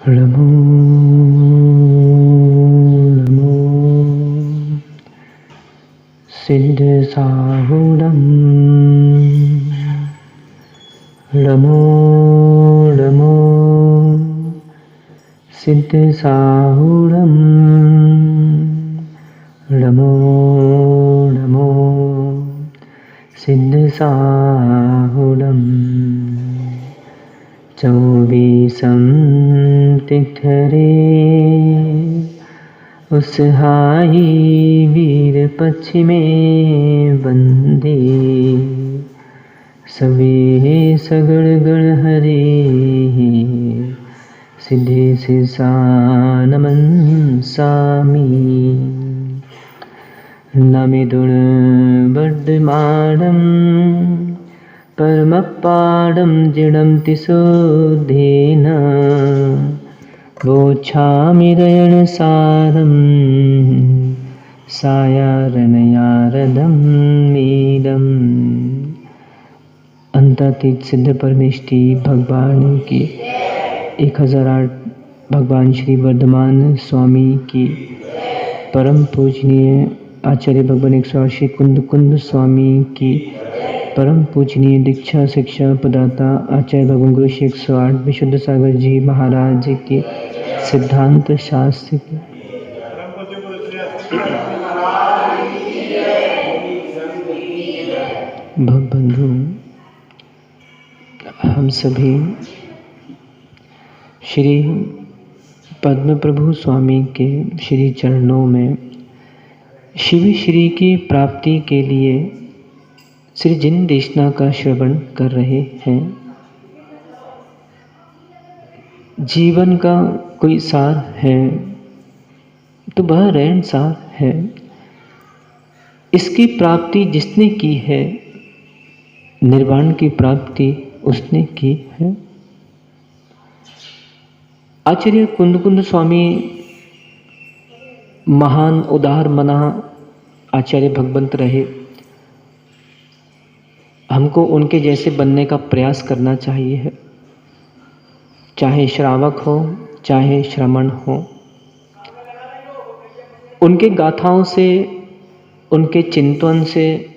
नमो नमो सिद्धसाहुरं नमो नमो सिद्धसाहुरं नमो नमो सिद्धसाहुरं चौबीसं तिथरे उसहाई वीर पश्चिमे वंदे सवे सगण गण हरे सिद्धे सिसा नमन सामी नमिदुण वर्धमानं परमपादं जिणं तिशोधेन वोच्छामि दयनसारं सायारणयारदं मीदम्। अंतातीत सिद्ध परमेष्टि भगवान की 1008 भगवान श्री वर्धमान स्वामी की परम पूजनीय आचार्य भगवान 108 श्री कुंद कुंद स्वामी की परम पूजनीय दीक्षा शिक्षा प्रदाता आचार्य भगवान गुरु श्री 108 विशुद्ध सागर जी महाराज की सिद्धांत शास्त्र की भवबंधु हम सभी श्री पद्म प्रभु स्वामी के श्री चरणों में शिव श्री की प्राप्ति के लिए श्री जिन देशना का श्रवण कर रहे हैं। जीवन का कोई सार है तो वह रहन सार है। इसकी प्राप्ति जिसने की है, निर्वाण की प्राप्ति उसने की है। आचार्य कुंद कुंद स्वामी महान उदार मना आचार्य भगवंत रहे। हमको उनके जैसे बनने का प्रयास करना चाहिए है, चाहे श्रावक हो चाहे श्रमण हो। उनके गाथाओं से, उनके चिंतन से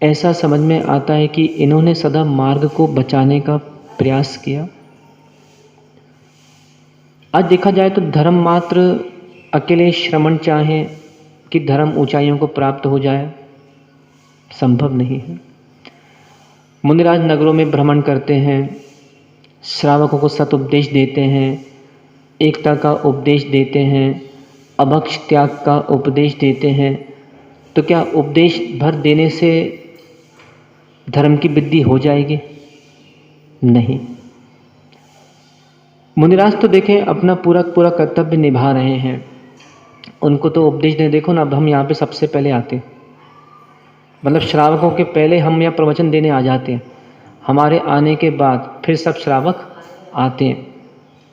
ऐसा समझ में आता है कि इन्होंने सदा मार्ग को बचाने का प्रयास किया। आज देखा जाए तो धर्म मात्र अकेले श्रमण चाहे कि धर्म ऊंचाइयों को प्राप्त हो जाए, संभव नहीं है। मुनिराज नगरों में भ्रमण करते हैं, श्रावकों को सत उपदेश देते हैं, एकता का उपदेश देते हैं, अभक्ष त्याग का उपदेश देते हैं। तो क्या उपदेश भर देने से धर्म की वृद्धि हो जाएगी? नहीं। मुनिराज तो देखें अपना पूरा कर्तव्य निभा रहे हैं। उनको तो उपदेश दे, देखो ना, अब हम यहाँ पे सबसे पहले आते हैं, मतलब श्रावकों के पहले हम यहाँ प्रवचन देने आ जाते हैं। हमारे आने के बाद फिर सब श्रावक आते हैं।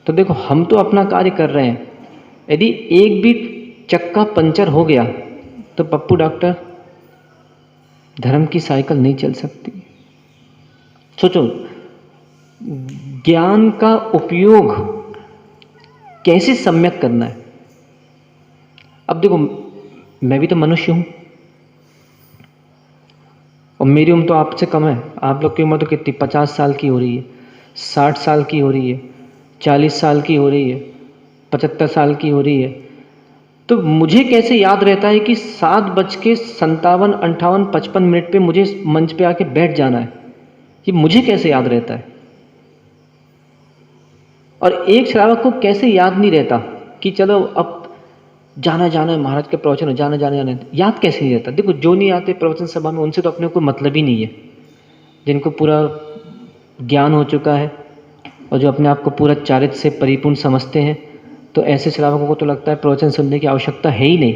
तो देखो हम तो अपना कार्य कर रहे हैं। यदि एक भी चक्का पंचर हो गया तो पप्पू डॉक्टर धर्म की साइकिल नहीं चल सकती। सोचो, ज्ञान का उपयोग कैसे सम्यक करना है। अब देखो, मैं भी तो मनुष्य हूं और मेरी उम्र तो आपसे कम है। आप लोग की उम्र तो कितनी, 50 साल की हो रही है, 60 साल की हो रही है, 40 साल की हो रही है, 75 साल की हो रही है। तो मुझे कैसे याद रहता है कि 7:57-58-55 पे मुझे मंच पे आके बैठ जाना है? ये मुझे कैसे याद रहता है? और एक श्रावक को कैसे याद नहीं रहता कि चलो अब जाना है महाराज के प्रवचन, जाना है। याद कैसे नहीं रहता? देखो, जो नहीं आते प्रवचन सभा में उनसे तो अपने को मतलब ही नहीं है। जिनको पूरा ज्ञान हो चुका है और जो अपने आप को पूरा चारित्र से परिपूर्ण समझते हैं, तो ऐसे श्रावकों को तो लगता है प्रवचन सुनने की आवश्यकता है ही नहीं।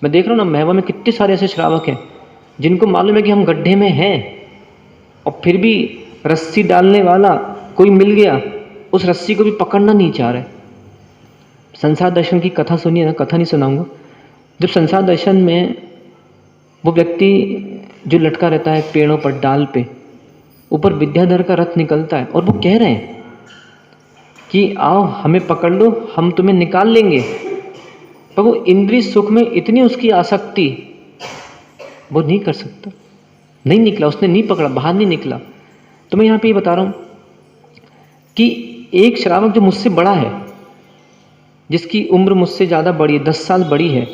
मैं देख रहा हूँ ना, महवा में कितने सारे ऐसे श्रावक हैं जिनको मालूम है कि हम गड्ढे में हैं और फिर भी रस्सी डालने वाला कोई मिल गया, उस रस्सी को भी पकड़ना नहीं चाह रहे। संसार दर्शन की कथा सुनिए ना, कथा नहीं सुनाऊंगा। जब संसार दर्शन में वो व्यक्ति जो लटका रहता है पेड़ों पर, डाल पे, ऊपर विद्याधर का रथ निकलता है और वो कह रहे हैं कि आओ हमें पकड़ लो, हम तुम्हें निकाल लेंगे। पर वो इंद्रिय सुख में इतनी उसकी आसक्ति, वो नहीं कर सकता, नहीं निकला, उसने नहीं पकड़ा, बाहर नहीं निकला। तो मैं यहाँ पे ये बता रहा हूँ कि एक श्रावक जो मुझसे बड़ा है, जिसकी उम्र मुझसे ज़्यादा बड़ी है, 10 साल बड़ी है,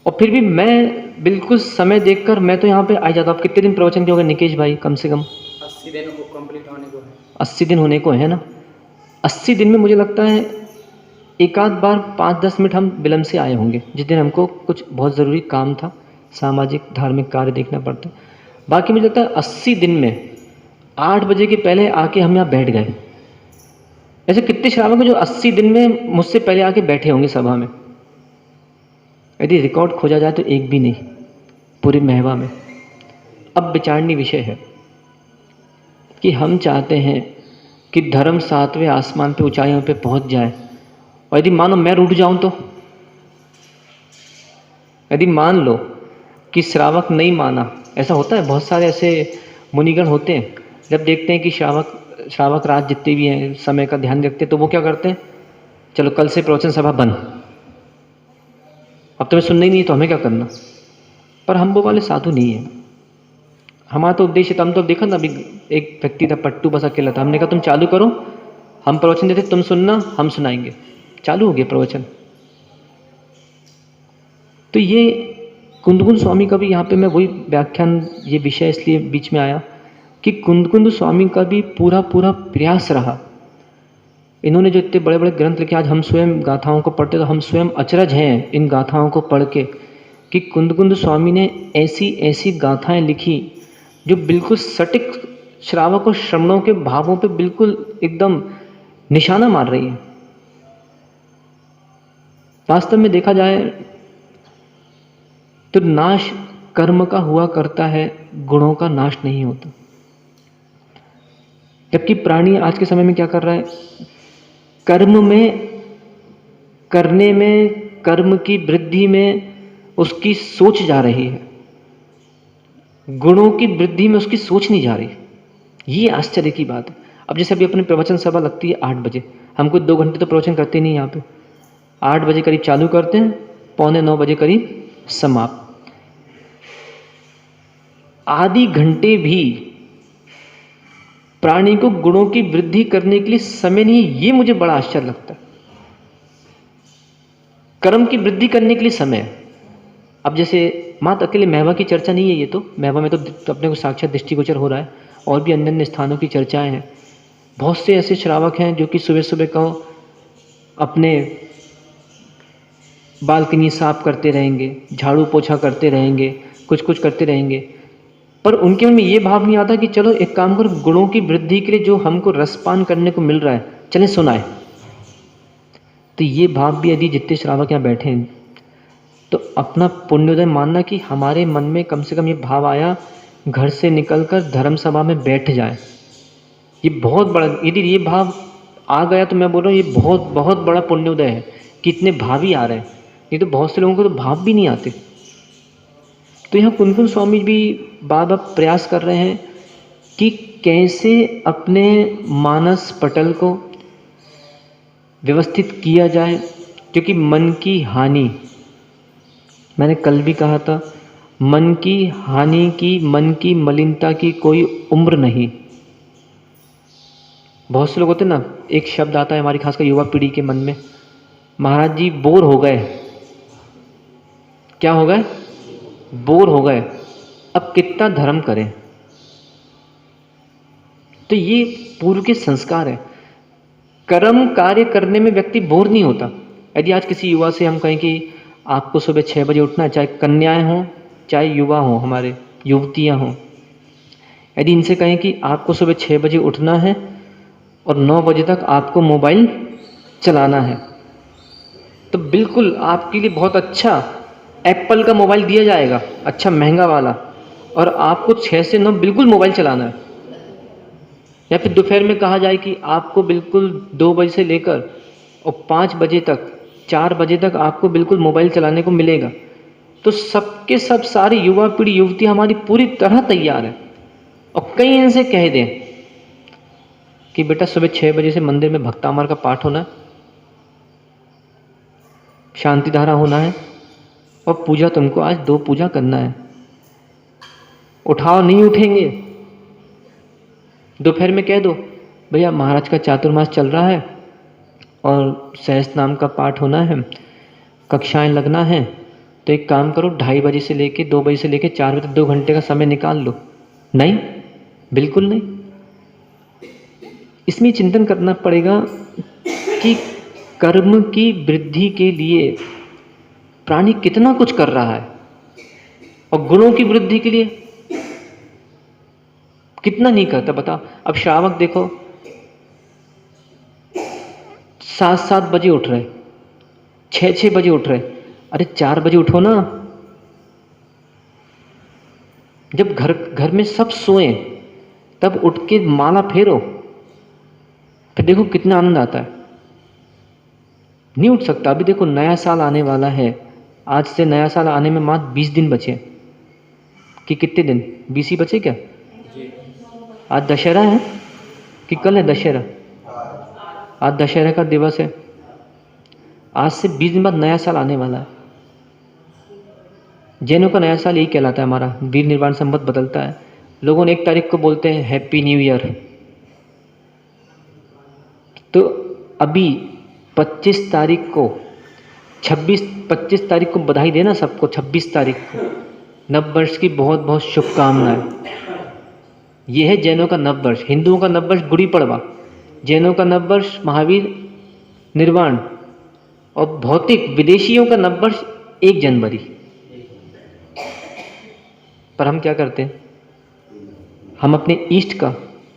और फिर भी मैं बिल्कुल समय देखकर मैं तो यहाँ पे आ जाता हूँ। आप कितने दिन प्रवचन के हो गए निकेश भाई? कम से कम 80 दिन को कंप्लीट होने को है। 80 दिन होने को है ना। 80 दिन में मुझे लगता है एक आध बार 5-10 मिनट हम विलम्ब से आए होंगे, जिस दिन हमको कुछ बहुत ज़रूरी काम था, सामाजिक धार्मिक कार्य देखना पड़ता। बाकी मुझे लगता है 80 दिन में 8 बजे के पहले आके हम यहाँ बैठ गए। ऐसे कितने श्रावक हैं जो 80 दिन में मुझसे पहले आके बैठे होंगे सभा में? यदि रिकॉर्ड खोजा जाए तो एक भी नहीं पूरे महवा में। अब विचारणीय विषय है कि हम चाहते हैं कि धर्म 7वें आसमान पे ऊंचाइयों पे पहुंच जाए, और यदि मानो मैं रूठ जाऊं तो, यदि मान लो कि श्रावक नहीं माना, ऐसा होता है, बहुत सारे ऐसे मुनिगण होते हैं, जब देखते हैं कि श्रावक राज जितने भी हैं समय का ध्यान रखते हैं, तो वो क्या करते हैं, चलो कल से प्रवचन सभा बंद, अब तुम्हें सुनना ही नहीं है तो हमें क्या करना। पर हम वो वाले साधु नहीं हैं। हमारा तो उद्देश्य था, हम तो देखा ना, अभी एक व्यक्ति था पट्टू बस अकेला था, हमने कहा तुम चालू करो, हम प्रवचन देते, तुम सुनना, हम सुनाएंगे। चालू हो गया प्रवचन। तो ये कुंदकुंद स्वामी का भी यहाँ पे मैं वही व्याख्यान, ये विषय इसलिए बीच में आया कि कुंदकुंद स्वामी का भी पूरा प्रयास रहा। इन्होंने जो इतने बड़े बड़े ग्रंथ लिखे, आज हम स्वयं गाथाओं को पढ़ते तो हम स्वयं अचरज हैं इन गाथाओं को पढ़ के, कि कुंदकुंद स्वामी ने ऐसी ऐसी गाथाएं लिखी जो बिल्कुल सटीक श्रावक और श्रवणों के भावों पे बिल्कुल एकदम निशाना मार रही है। वास्तव में देखा जाए तो नाश कर्म का हुआ करता है, गुणों का नाश नहीं होता। जबकि प्राणी आज के समय में क्या कर रहा है, कर्म में, करने में, कर्म की वृद्धि में उसकी सोच जा रही है, गुणों की वृद्धि में उसकी सोच नहीं जा रही। ये आश्चर्य की बात है। अब जैसे अभी अपनी प्रवचन सभा लगती है 8 बजे, हम कुछ 2 घंटे तो प्रवचन करते नहीं यहाँ पे, 8 बजे करीब चालू करते हैं, 8:45 बजे करीब समाप्त। आधी घंटे भी प्राणी को गुणों की वृद्धि करने के लिए समय नहीं है, ये मुझे बड़ा आश्चर्य लगता है। कर्म की वृद्धि करने के लिए समय है। अब जैसे मात्र अकेले महवा की चर्चा नहीं है, ये तो महवा में तो अपने को साक्षात दृष्टिगोचर हो रहा है, और भी अन्य अन्य स्थानों की चर्चाएं हैं। बहुत से ऐसे श्रावक हैं जो कि सुबह सुबह को अपने बालकनी साफ करते रहेंगे, झाड़ू पोछा करते रहेंगे, कुछ कुछ करते रहेंगे, पर उनके मन में ये भाव नहीं आता कि चलो एक काम करो, गुणों की वृद्धि के लिए जो हमको रसपान करने को मिल रहा है, चलें सुनाए। तो ये भाव भी यदि जितने श्रावक यहाँ बैठे हैं, तो अपना पुण्योदय मानना कि हमारे मन में कम से कम ये भाव आया, घर से निकलकर धर्म सभा में बैठ जाए। ये बहुत बड़ा, यदि ये भाव आ गया तो मैं बोल रहा हूँ ये बहुत बहुत बड़ा पुण्योदय है कि इतने भाव ही आ रहे हैं। नहीं तो बहुत से लोगों को तो भाव भी नहीं आते। तो यहाँ कुंदकुंद स्वामी भी बार बार प्रयास कर रहे हैं कि कैसे अपने मानस पटल को व्यवस्थित किया जाए, क्योंकि मन की हानि, मैंने कल भी कहा था, मन की हानि की, मन की मलिनता की कोई उम्र नहीं। बहुत से लोग होते हैं ना, एक शब्द आता है हमारी खासकर युवा पीढ़ी के मन में, महाराज जी बोर हो गए। क्या हो गए? बोर हो गए, अब कितना धर्म करें। तो ये पूर्व के संस्कार है। कर्म कार्य करने में व्यक्ति बोर नहीं होता। यदि आज किसी युवा से हम कहें कि आपको सुबह 6 बजे उठना है, चाहे कन्याएं हों चाहे युवा हों, हमारे युवतियां हों, यदि इनसे कहें कि आपको सुबह 6 बजे उठना है और 9 बजे तक आपको मोबाइल चलाना है, तो बिल्कुल आपके लिए बहुत अच्छा एप्पल का मोबाइल दिया जाएगा, अच्छा महंगा वाला, और आपको 6 से 9 बिल्कुल मोबाइल चलाना है। या फिर दोपहर में कहा जाए कि आपको बिल्कुल 2 बजे से लेकर और 5 बजे तक, 4 बजे तक आपको बिल्कुल मोबाइल चलाने को मिलेगा, तो सबके सब सारी युवा पीढ़ी, युवती हमारी पूरी तरह तैयार है। और कहीं इनसे कह दें कि बेटा सुबह 6 बजे से मंदिर में भक्तामर का पाठ होना है, शांति धारा होना है, और पूजा तुमको आज 2 पूजा करना है। उठाओ, नहीं उठेंगे। दोपहर में कह दो भैया महाराज का चातुर्मास चल रहा है और सहस्त्र नाम का पाठ होना है, कक्षाएं लगना है, तो एक काम करो 2:30 बजे से लेके 2 बजे से लेके 4 बजे तक 2 घंटे का समय निकाल लो। नहीं, बिल्कुल नहीं। इसमें चिंतन करना पड़ेगा कि कर्म की वृद्धि के लिए प्राणी कितना कुछ कर रहा है और गुणों की वृद्धि के लिए कितना नहीं करता। बताओ, अब श्रावक देखो 7-7 बजे उठ रहे, 6-6 बजे उठ रहे। अरे 4 बजे उठो ना, जब घर में सब सोए तब उठ के माला फेरो, फिर देखो कितना आनंद आता है। नहीं उठ सकता। अभी देखो नया साल आने वाला है, आज से नया साल आने में मात्र 20 दिन बचे कि कितने दिन? 20 ही बचे क्या? आज दशहरा है कि कल है दशहरा? आज दशहरा का दिवस है। आज से 20 दिन बाद नया साल आने वाला है। जैनों का नया साल यही कहलाता है, हमारा वीर निर्वाण संवत बदलता है। लोगों ने 1 तारीख को बोलते हैं हैप्पी न्यू ईयर। तो अभी 25 तारीख को 25 तारीख को बधाई देना सबको। 26 तारीख को नववर्ष की बहुत बहुत शुभकामनाएं। यह है जैनों का नववर्ष। हिंदुओं का नववर्ष गुड़ी पड़वा, जैनों का नववर्ष महावीर निर्वाण, और भौतिक विदेशियों का नववर्ष 1 जनवरी। पर हम क्या करते हैं? हम अपने ईष्ट का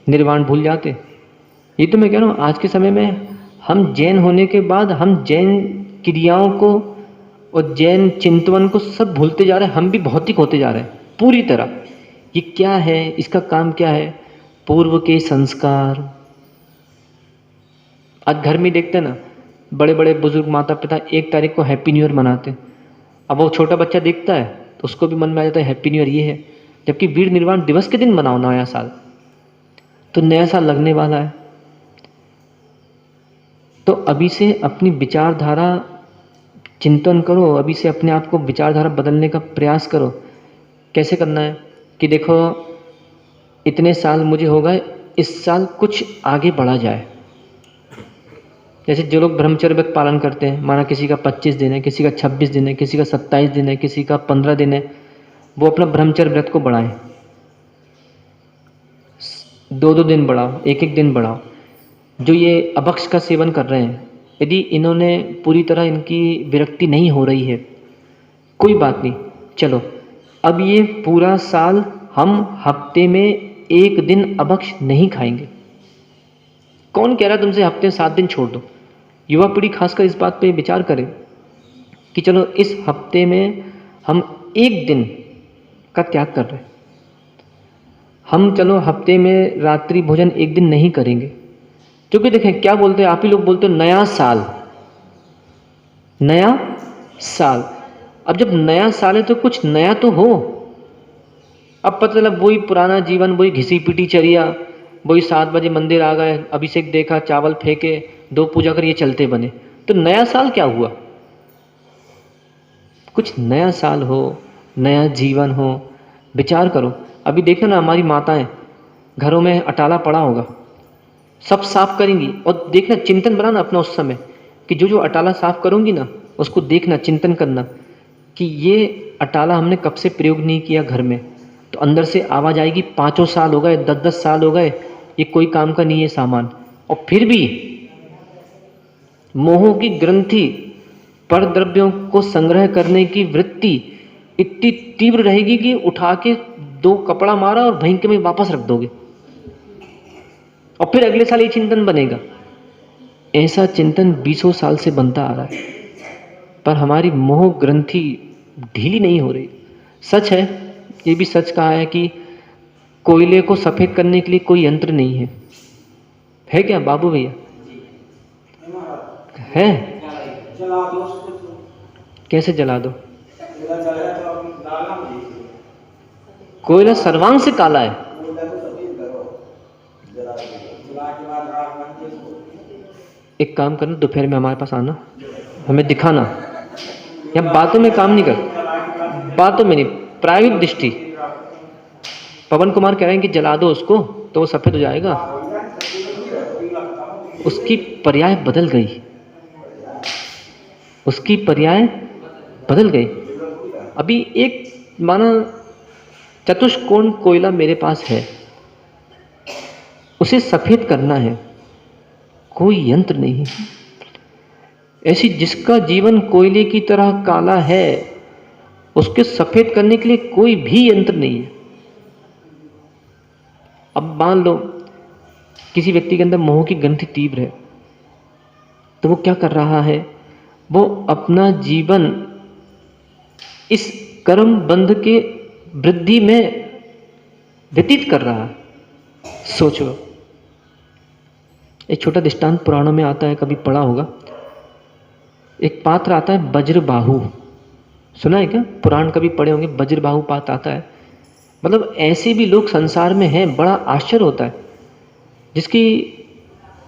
निर्वाण भूल जाते। ये तो मैं कह रहा हूँ, आज के समय में हम जैन होने के बाद हम जैन क्रियाओं को और जैन चिंतन को सब भूलते जा रहे हैं। हम भी भौतिक होते जा रहे हैं पूरी तरह। ये क्या है? इसका काम क्या है? पूर्व के संस्कार। आज घर में देखते हैं ना, बड़े बड़े बुजुर्ग माता पिता 1 तारीख को हैप्पी न्यू ईयर मनाते हैं। अब वो छोटा बच्चा देखता है तो उसको भी मन में आ जाता है हैप्पी न्यू ईयर ये है, जबकि वीर निर्वाण दिवस के दिन मनाओ नया साल। तो नया साल लगने वाला है, तो अभी से अपनी विचारधारा चिंतन करो, अभी से अपने आप को विचारधारा बदलने का प्रयास करो। कैसे करना है कि देखो इतने साल मुझे हो गए, इस साल कुछ आगे बढ़ा जाए। जैसे जो लोग ब्रह्मचर्य व्रत पालन करते हैं, माना किसी का 25 दिन है, किसी का 26 दिन है, किसी का 27 दिन है, किसी का 15 दिन है, वो अपना ब्रह्मचर्य व्रत को बढ़ाएं। 2-2 दिन बढ़ाओ, 1-1 दिन बढ़ाओ। जो ये अभक्ष का सेवन कर रहे हैं, यदि इन्होंने पूरी तरह इनकी विरक्ति नहीं हो रही है, कोई बात नहीं, चलो अब ये पूरा साल हम हफ्ते में 1 दिन अभक्ष नहीं खाएंगे। कौन कह रहा है तुमसे हफ्ते 7 दिन छोड़ दो? युवा पीढ़ी खासकर इस बात पे विचार करे कि चलो इस हफ्ते में हम 1 दिन का त्याग कर रहे हैं। हम चलो हफ्ते में रात्रि भोजन 1 दिन नहीं करेंगे, क्योंकि देखें क्या बोलते हैं, आप ही लोग बोलते हो नया साल, नया साल। अब जब नया साल है तो कुछ नया तो हो। अब पता चला वही पुराना जीवन, वही घिसी पिटी चर्या, वही 7 बजे मंदिर आ गए, अभिषेक देखा, चावल फेंके, 2 पूजा कर, ये चलते बने। तो नया साल क्या हुआ? कुछ नया साल हो, नया जीवन हो। विचार करो। अभी देखो ना, हमारी माताएं घरों में अटाला पड़ा होगा, सब साफ करेंगी, और देखना चिंतन बनाना अपना उस समय कि जो जो अटाला साफ करूंगी ना, उसको देखना, चिंतन करना कि ये अटाला हमने कब से प्रयोग नहीं किया घर में। तो अंदर से आवाज़ आएगी 5 साल हो गए, 10-10 साल हो गए, ये कोई काम का नहीं है सामान। और फिर भी मोह की ग्रंथि, पर द्रव्यों को संग्रह करने की वृत्ति इतनी तीव्र रहेगी कि उठा के 2 कपड़ा मारा और भयंक में वापस रख दोगे, और फिर अगले साल ये चिंतन बनेगा। ऐसा चिंतन 20 साल से बनता आ रहा है, पर हमारी मोह ग्रंथि ढीली नहीं हो रही। सच है, ये भी सच कहा है कि कोयले को सफ़ेद करने के लिए कोई यंत्र नहीं है क्या बाबू भैया? है? कैसे जला दो? कोयला सर्वांग से काला है। एक काम करना, दोपहर में हमारे पास आना, हमें दिखाना। या बातों में काम नहीं कर, बातों में नहीं, प्रायोगिक दृष्टि। पवन कुमार कह रहे हैं कि जला दो उसको तो वो सफेद हो जाएगा, उसकी पर्याय बदल गई, उसकी पर्याय बदल गई। अभी एक माना चतुष्कोण कोयला मेरे पास है, उसे सफेद करना है, कोई यंत्र नहीं है। ऐसी जिसका जीवन कोयले की तरह काला है, उसके सफेद करने के लिए कोई भी यंत्र नहीं है। अब मान लो किसी व्यक्ति के अंदर मोह की ग्रंथि तीव्र है, तो वो क्या कर रहा है, वो अपना जीवन इस कर्म बंध के वृद्धि में व्यतीत कर रहा है। सोचो, एक छोटा दृष्टांत पुराणों में आता है, कभी पढ़ा होगा। एक पात्र आता है वज्रबाहु, सुना है क्या? पुराण कभी पढ़े होंगे, वज्रबाहु पात्र आता है। मतलब ऐसे भी लोग संसार में हैं, बड़ा आश्चर्य होता है। जिसकी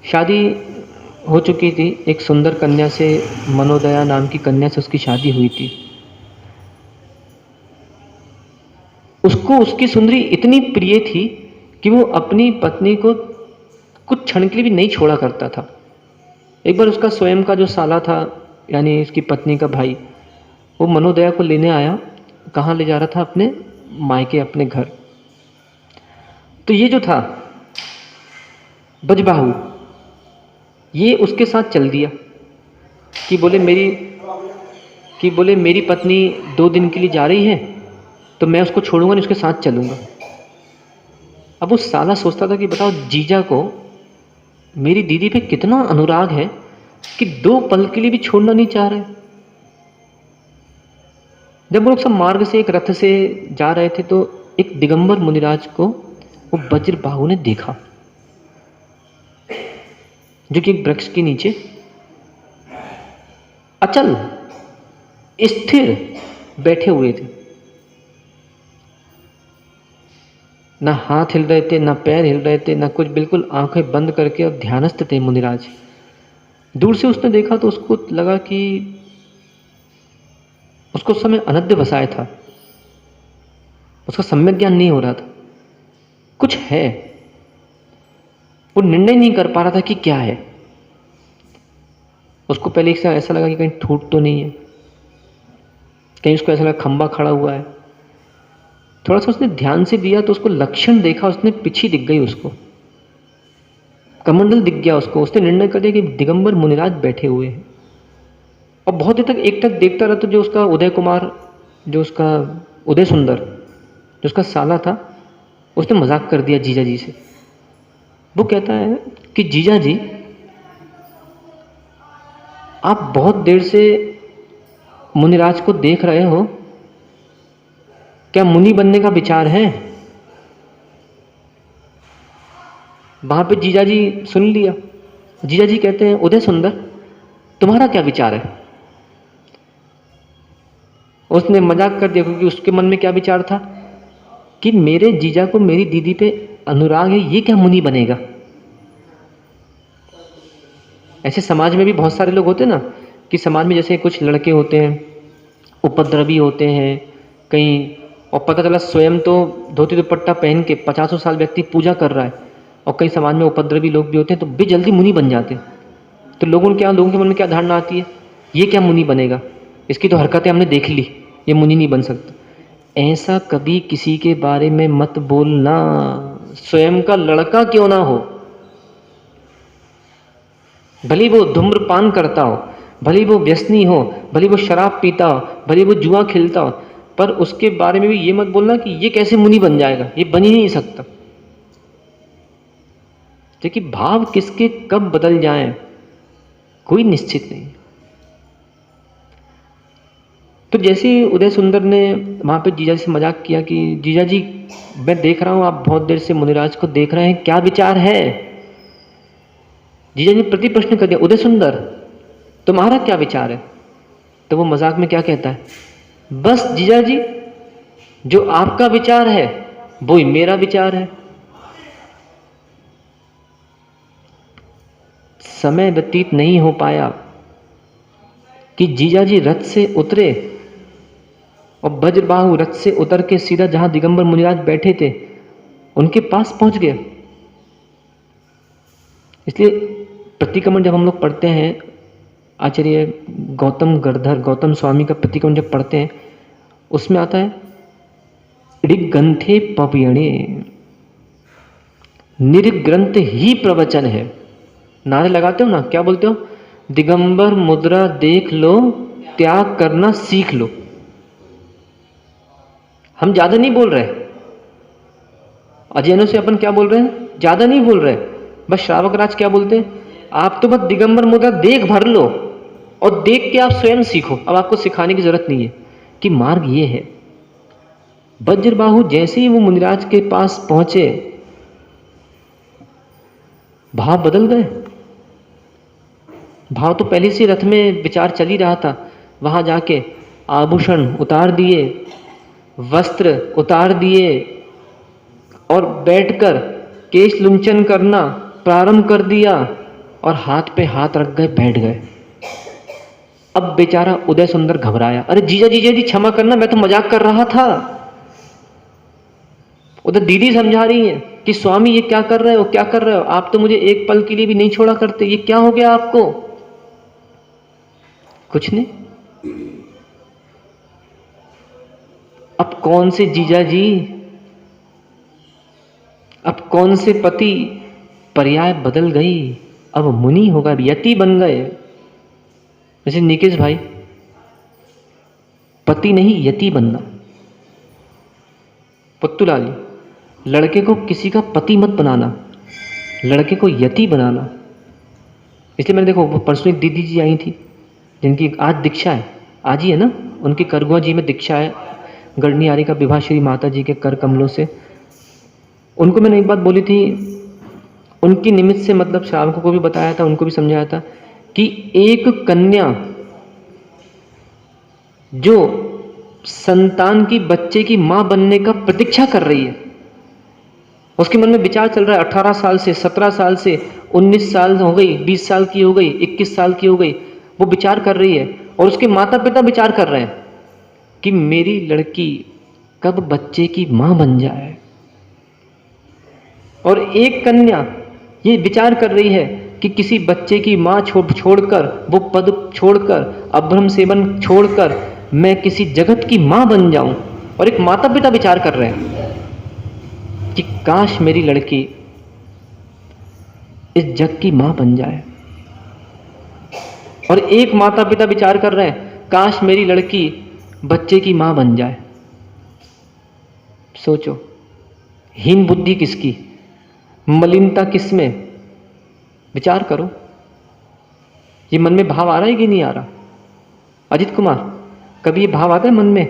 शादी हो चुकी थी, एक सुंदर कन्या से, मनोदया नाम की कन्या से उसकी शादी हुई थी। उसको उसकी सुंदरी इतनी प्रिय थी कि वो अपनी पत्नी को कुछ क्षण के लिए भी नहीं छोड़ा करता था। एक बार उसका स्वयं का जो साला था, यानी इसकी पत्नी का भाई, वो मनोदया को लेने आया। कहाँ ले जा रहा था? अपने मायके, अपने घर। तो ये जो था बजबाहु, ये उसके साथ चल दिया कि बोले मेरी पत्नी 2 दिन के लिए जा रही है, तो मैं उसको छोड़ूंगा नहीं, उसके साथ चलूंगा। अब वो साला सोचता था कि बताओ, जीजा को मेरी दीदी पे कितना अनुराग है कि 2 पल के लिए भी छोड़ना नहीं चाह रहे। जब वो लोग सब मार्ग से एक रथ से जा रहे थे, तो एक दिगंबर मुनिराज को वो वज्रबाहु ने देखा, जो कि एक वृक्ष के नीचे अचल स्थिर बैठे हुए थे। ना हाथ हिल रहे थे, ना पैर हिल रहे थे, ना कुछ, बिल्कुल आंखें बंद करके और ध्यानस्थ थे मुनिराज। दूर से उसने देखा तो उसको लगा कि उसको उस समय अनद्य वसाय था, उसका सम्यक ज्ञान नहीं हो रहा था। कुछ है, वो निर्णय नहीं कर पा रहा था कि क्या है। उसको पहले एक ऐसा लगा कि कहीं ठूट तो नहीं है, कहीं उसको ऐसा लगा खंबा खड़ा हुआ है। थोड़ा सा उसने ध्यान से दिया तो उसको लक्षण देखा, उसने पीछे दिख गई, उसको कमंडल दिख गया उसको। उसने निर्णय कर दिया कि दिगंबर मुनिराज बैठे हुए हैं। और बहुत देर तक एक टक देखता रहा। तो जो उसका उदय कुमार, जो उसका उदय सुंदर, जो उसका साला था, उसने मजाक कर दिया जीजा जी से। वो कहता है कि जीजा जी, आप बहुत देर से मुनिराज को देख रहे हो, क्या मुनि बनने का विचार है? वहां पे जीजा जी सुन लिया। जीजा जी कहते हैं, उदय सुंदर, तुम्हारा क्या विचार है? उसने मजाक कर दिया, क्योंकि उसके मन में क्या विचार था कि मेरे जीजा को मेरी दीदी पे अनुराग है, ये क्या मुनि बनेगा? ऐसे समाज में भी बहुत सारे लोग होते हैं ना, कि समाज में जैसे कुछ लड़के होते हैं, उपद्रवी होते हैं कहीं, और पता चला स्वयं तो धोती दुपट्टा पहन के 50 साल व्यक्ति पूजा कर रहा है, और कई समाज में उपद्रवी लोग भी होते हैं, तो भी जल्दी मुनि बन जाते हैं। तो लोगों के मन में क्या धारणा आती है, ये क्या मुनि बनेगा, इसकी तो हरकतें हमने देख ली, ये मुनि नहीं बन सकता। ऐसा कभी किसी के बारे में मत बोलना, स्वयं का लड़का क्यों ना हो, भले वो धूम्रपान करता हो, भले वो व्यसनी हो, भले वो शराब पीता हो, भले वो जुआ खेलता हो, पर उसके बारे में भी ये मत बोलना कि ये कैसे मुनि बन जाएगा, ये बन ही नहीं सकता। क्योंकि भाव किसके कब बदल जाएं कोई निश्चित नहीं। तो जैसे उदय सुंदर ने वहां पे जीजा जी से मजाक किया कि जीजा जी, मैं देख रहा हूं आप बहुत देर से मुनिराज को देख रहे हैं, क्या विचार है? जीजा जी ने प्रति प्रश्न कर दिया, उदय सुंदर, तुम्हारा क्या विचार है? तो वो मजाक में क्या कहता है, बस जीजा जी, जो आपका विचार है वो ही मेरा विचार है। समय व्यतीत नहीं हो पाया कि जीजाजी रथ से उतरे और वज्रबाहु रथ से उतर के सीधा जहां दिगंबर मुनिराज बैठे थे उनके पास पहुंच गया। इसलिए प्रतिक्रमण जब हम लोग पढ़ते हैं, आचार्य गौतम स्वामी का प्रतिक्रमण जब पढ़ते हैं, उसमें आता है ऋग्ग्रंथे पवयणे, निर्ग्रंथ ही प्रवचन है। नारे लगाते हो ना, क्या बोलते हो? दिगंबर मुद्रा देख लो, त्याग करना सीख लो। हम ज्यादा नहीं बोल रहे, अजैनों से अपन क्या बोल रहे हैं? ज्यादा नहीं बोल रहे, बस श्रावक राज क्या बोलते हैं? आप तो बस दिगंबर मुद्रा देख भर लो और देख के आप स्वयं सीखो। अब आपको सिखाने की जरूरत नहीं है कि मार्ग ये है। वज्रबाहु जैसे ही वो मुनिराज के पास पहुंचे, भाव बदल गए। भाव तो पहले से रथ में विचार चल ही रहा था। वहां जाके आभूषण उतार दिए, वस्त्र उतार दिए और बैठकर केश लुंचन करना प्रारंभ कर दिया और हाथ पे हाथ रख गए, बैठ गए। अब बेचारा उदय सुंदर घबराया, अरे जीजा जीजा जी क्षमा करना, मैं तो मजाक कर रहा था। उधर दीदी समझा रही है कि स्वामी ये क्या कर रहे हो, क्या कर रहे हो? आप तो मुझे एक पल के लिए भी नहीं छोड़ा करते, ये क्या हो गया आपको? कुछ नहीं। अब कौन से जीजा जी, अब कौन से पति, पर्याय बदल गई। अब मुनि होगा, यति बन गए। जैसे निकेश भाई, पति नहीं यति बनना। पुत्तुलाल जी, लड़के को किसी का पति मत बनाना, लड़के को यति बनाना। इसलिए मैंने देखो, वो परसों एक दीदी जी आई थी जिनकी आज दीक्षा है, आज ही है ना, उनकी करगुआ जी में दीक्षा है, गढ़नी आरी का विवाह श्री माता जी के कर कमलों से। उनको मैंने एक बात बोली थी, उनकी निमित्त से मतलब श्रावकों को भी बताया था, उनको भी समझाया था कि एक कन्या जो संतान की, बच्चे की मां बनने का प्रतीक्षा कर रही है, उसके मन में विचार चल रहा है 18 साल से, 17 साल से, 19 साल हो गई, 20 साल की हो गई, 21 साल की हो गई, वो विचार कर रही है और उसके माता पिता विचार कर रहे हैं कि मेरी लड़की कब बच्चे की मां बन जाए। और एक कन्या ये विचार कर रही है कि किसी बच्चे की मां छोड़कर, वो पद छोड़कर, अभ्रम सेवन छोड़कर मैं किसी जगत की मां बन जाऊं। और एक माता पिता विचार कर रहे हैं कि काश मेरी लड़की इस जग की मां बन जाए। और एक माता पिता विचार कर रहे हैं काश मेरी लड़की बच्चे की मां बन जाए। सोचो, हीन बुद्धि किसकी, मलिनता किसमें? विचार करो, ये मन में भाव आ रहा है कि नहीं आ रहा? अजित कुमार, कभी ये भाव आता है मन में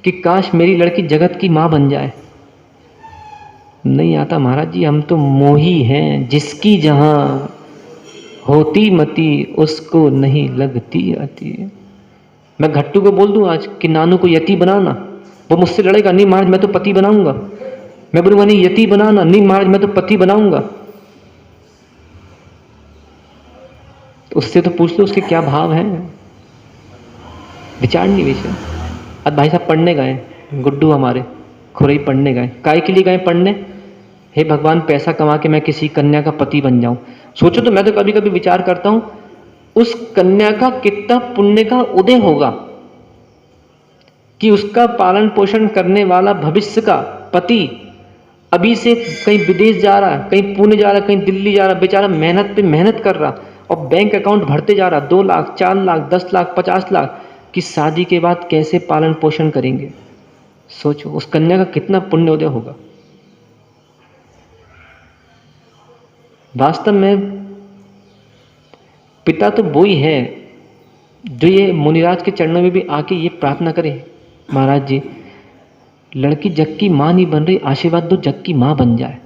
कि काश मेरी लड़की जगत की मां बन जाए? नहीं आता महाराज जी, हम तो मोही हैं, जिसकी जहां होती मती उसको नहीं लगती अति। मैं घट्टू को बोल दूं आज कि नानू को यति बनाना, वो मुझसे लड़ेगा, नहीं महाराज मैं तो पति बनाऊंगा। मैं बोलूंगा नहीं यति बनाना, नहीं महाराज मैं तो पति बनाऊंगा। तो उससे तो पूछ लो उसके क्या भाव हैं, विचार नहीं विषय। आज भाई साहब पढ़ने गए, गुड्डू हमारे खुरई पढ़ने गए, काय के लिए गए पढ़ने? हे भगवान पैसा कमा के मैं किसी कन्या का पति बन जाऊं। सोचो तो, मैं तो कभी कभी विचार करता हूं उस कन्या का कितना पुण्य का उदय होगा कि उसका पालन पोषण करने वाला भविष्य का पति अभी से कहीं विदेश जा रहा है, कहीं पुणे जा रहा है, कहीं दिल्ली जा रहा है, बेचारा मेहनत पे मेहनत कर रहा और बैंक अकाउंट भरते जा रहा, 2 लाख, 4 लाख, 10 लाख, 50 लाख की शादी के बाद कैसे पालन पोषण करेंगे। सोचो उस कन्या का कितना पुण्य उदय होगा। वास्तव में पिता तो वो ही है जो ये मुनिराज के चरणों में भी आके ये प्रार्थना करे, महाराज जी लड़की जग की मां नहीं बन रही, आशीर्वाद दो जग की मां बन जाए।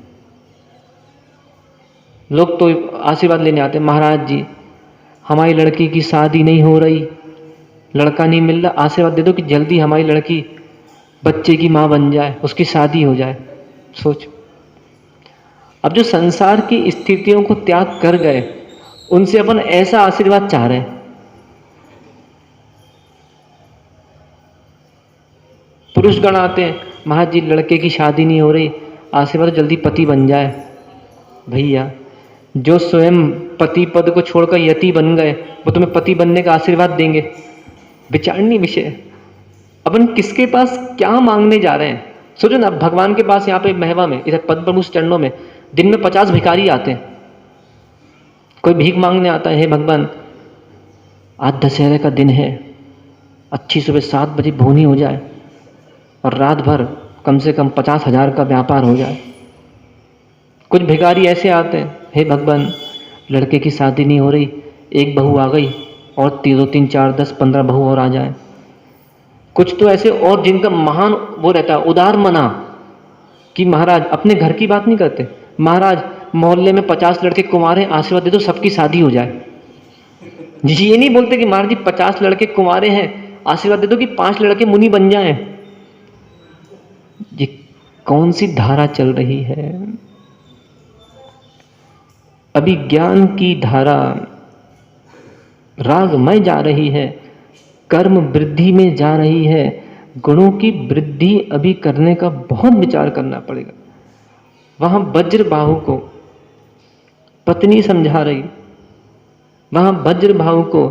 लोग तो आशीर्वाद लेने आते, महाराज जी हमारी लड़की की शादी नहीं हो रही, लड़का नहीं मिल रहा, आशीर्वाद दे दो कि जल्दी हमारी लड़की बच्चे की मां बन जाए, उसकी शादी हो जाए। सोचो, अब जो संसार की स्थितियों को त्याग कर गए उनसे अपन ऐसा आशीर्वाद चाह रहे हैं। पुरुष गण आते हैं, महाराज जी लड़के की शादी नहीं हो रही, आशीर्वाद जल्दी पति बन जाए। भैया जो स्वयं पति पद को छोड़कर यति बन गए वो तुम्हें पति बनने का आशीर्वाद देंगे? विचारणीय विषय है। अपन किसके पास क्या मांगने जा रहे हैं? सोचो ना, भगवान के पास यहाँ पे महवा में, इधर पद्म प्रभु चरणों में दिन में 50 भिखारी आते हैं। कोई भीख मांगने आता है, हे भगवान आज दशहरे का दिन है, अच्छी सुबह 7 बजे भूनी हो जाए और रात भर कम से कम 50,000 का व्यापार हो जाए। कुछ भिखारी ऐसे आते हैं, हे भगवान लड़के की शादी नहीं हो रही, एक बहू आ गई और 3 4 10 15 बहू और आ जाए। कुछ तो ऐसे और जिनका महान वो रहता है उदार मना, कि महाराज अपने घर की बात नहीं करते, महाराज मोहल्ले में 50 लड़के कुंवार हैं, आशीर्वाद दे दो सबकी शादी हो जाए। जी ये नहीं बोलते कि महाराज जी 50 लड़के कुंवारे हैं, आशीर्वाद दे दो कि 5 लड़के मुनि बन जाएं। ये कौन सी धारा चल रही है? अभी ज्ञान की धारा रागमय जा रही है, कर्म वृद्धि में जा रही है। गुणों की वृद्धि अभी करने का बहुत विचार करना पड़ेगा। वहां वज्रबाहु को पत्नी समझा रही, वहां वज्रबाहु को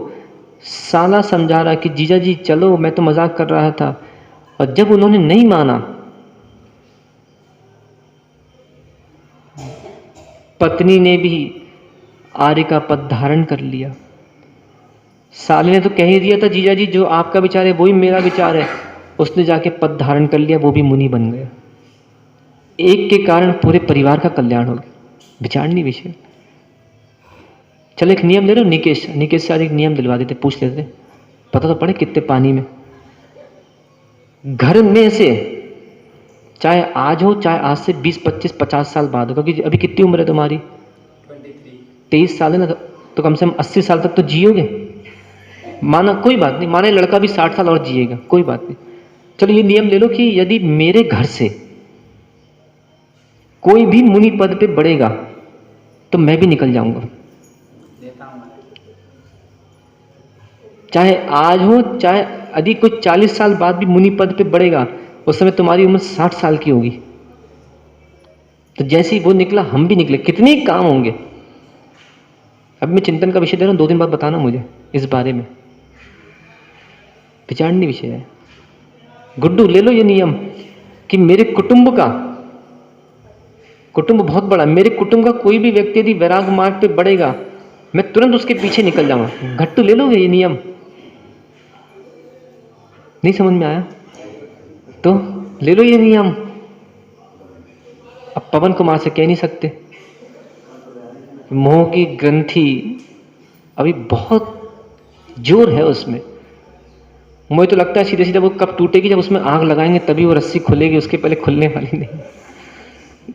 साला समझा रहा कि जीजा जी चलो, मैं तो मजाक कर रहा था। और जब उन्होंने नहीं माना, पत्नी ने भी आर्य का पद धारण कर लिया। साले ने तो कह ही दिया था जीजा जी जो आपका विचार है वही मेरा विचार है, उसने जाके पद धारण कर लिया, वो भी मुनि बन गया। एक के कारण पूरे परिवार का कल्याण हो गया। विचारणीय विषय। चलो एक नियम ले लो, निकेश से आज एक नियम दिलवा देते, पूछ लेते, पता तो पड़े कितने पानी में। घर में से चाहे आज हो चाहे आज से 20 25 50 साल बाद हो, क्योंकि अभी कितनी उम्र है तुम्हारी? 23 साल है ना, तो कम से कम 80 साल तक तो जियोगे। माना कोई बात नहीं, माना लड़का भी 60 साल और जिएगा, कोई बात नहीं। चलो ये नियम ले लो कि यदि मेरे घर से कोई भी मुनि पद पे बढ़ेगा तो मैं भी निकल जाऊंगा, चाहे आज हो चाहे यदि कोई 40 साल बाद भी मुनि पद पे बढ़ेगा, उस समय तुम्हारी उम्र 60 साल की होगी। तो जैसे ही वो निकला हम भी निकले, कितने काम होंगे। अब मैं चिंतन का विषय दे रहा हूं, 2 दिन बाद बताना मुझे इस बारे में, विचारणीय विषय है। गुड्डू ले लो ये नियम कि मेरे कुटुंब बहुत बड़ा, मेरे कुटुंब का कोई भी व्यक्ति यदि वैराग मार्ग पे बढ़ेगा मैं तुरंत उसके पीछे निकल जाऊंगा। घट्टू ले लोगे ये नियम? नहीं समझ में आया तो ले लो ये नियम। अब पवन कुमार से कह नहीं सकते, मोह की ग्रंथि अभी बहुत जोर है उसमें। मुझे तो लगता है सीधे सीधे वो कब टूटेगी, जब उसमें आग लगाएंगे तभी वो रस्सी खुलेगी, उसके पहले खुलने वाली नहीं।